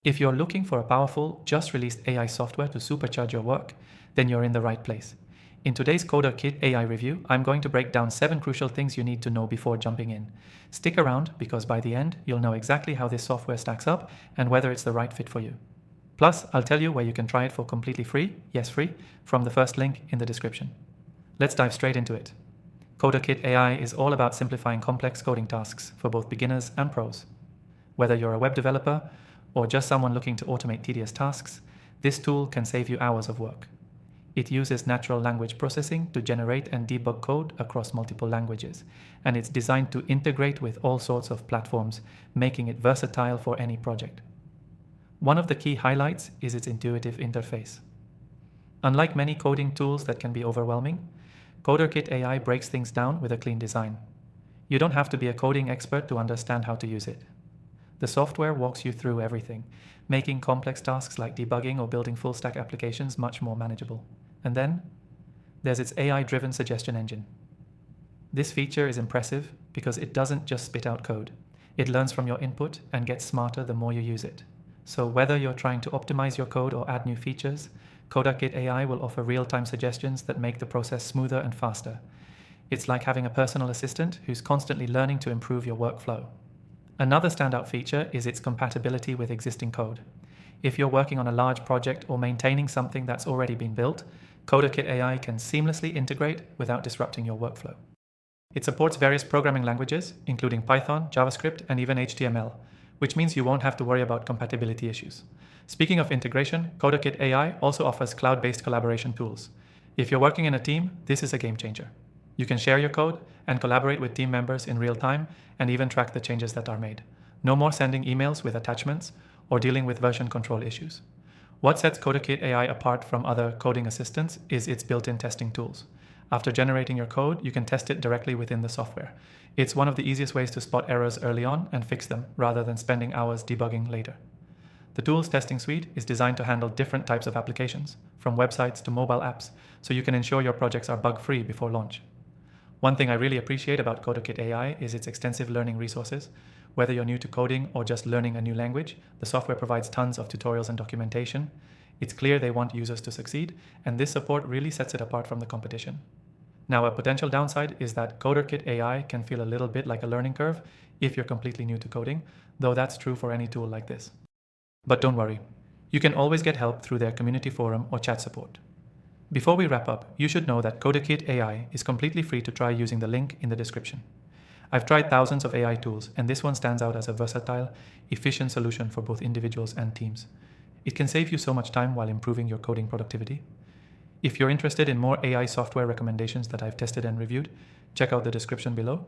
If you're looking for a powerful, just-released AI software to supercharge your work, then you're in the right place. In today's CoderKit AI review, I'm going to break down 7 crucial things you need to know before jumping in. Stick around, because by the end, you'll know exactly how this software stacks up and whether it's the right fit for you. Plus, I'll tell you where you can try it for completely free, yes free, from the first link in the description. Let's dive straight into it. CoderKit AI is all about simplifying complex coding tasks for both beginners and pros. Whether you're a web developer or just someone looking to automate tedious tasks, this tool can save you hours of work. It uses natural language processing to generate and debug code across multiple languages, and it's designed to integrate with all sorts of platforms, making it versatile for any project. One of the key highlights is its intuitive interface. Unlike many coding tools that can be overwhelming, CoderKit AI breaks things down with a clean design. You don't have to be a coding expert to understand how to use it. The software walks you through everything, making complex tasks like debugging or building full-stack applications much more manageable. And then, there's its AI-driven suggestion engine. This feature is impressive because it doesn't just spit out code. It learns from your input and gets smarter the more you use it. So whether you're trying to optimize your code or add new features, CoderKit AI will offer real-time suggestions that make the process smoother and faster. It's like having a personal assistant who's constantly learning to improve your workflow. Another standout feature is its compatibility with existing code. If you're working on a large project or maintaining something that's already been built, CoderKit AI can seamlessly integrate without disrupting your workflow. It supports various programming languages, including Python, JavaScript, and even HTML, which means you won't have to worry about compatibility issues. Speaking of integration, CoderKit AI also offers cloud-based collaboration tools. If you're working in a team, this is a game changer. You can share your code and collaborate with team members in real time and even track the changes that are made. No more sending emails with attachments or dealing with version control issues. What sets CoderKit AI apart from other coding assistants is its built-in testing tools. After generating your code, you can test it directly within the software. It's one of the easiest ways to spot errors early on and fix them, rather than spending hours debugging later. The tools testing suite is designed to handle different types of applications, from websites to mobile apps, so you can ensure your projects are bug-free before launch. One thing I really appreciate about CoderKit AI is its extensive learning resources. Whether you're new to coding or just learning a new language, the software provides tons of tutorials and documentation. It's clear they want users to succeed, and this support really sets it apart from the competition. Now, a potential downside is that CoderKit AI can feel a little bit like a learning curve if you're completely new to coding, though that's true for any tool like this. But don't worry, you can always get help through their community forum or chat support. Before we wrap up, you should know that CoderKit AI is completely free to try using the link in the description. I've tried thousands of AI tools, and this one stands out as a versatile, efficient solution for both individuals and teams. It can save you so much time while improving your coding productivity. If you're interested in more AI software recommendations that I've tested and reviewed, check out the description below.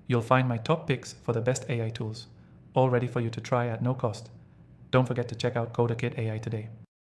You'll find my top picks for the best AI tools, all ready for you to try at no cost. Don't forget to check out CoderKit AI today.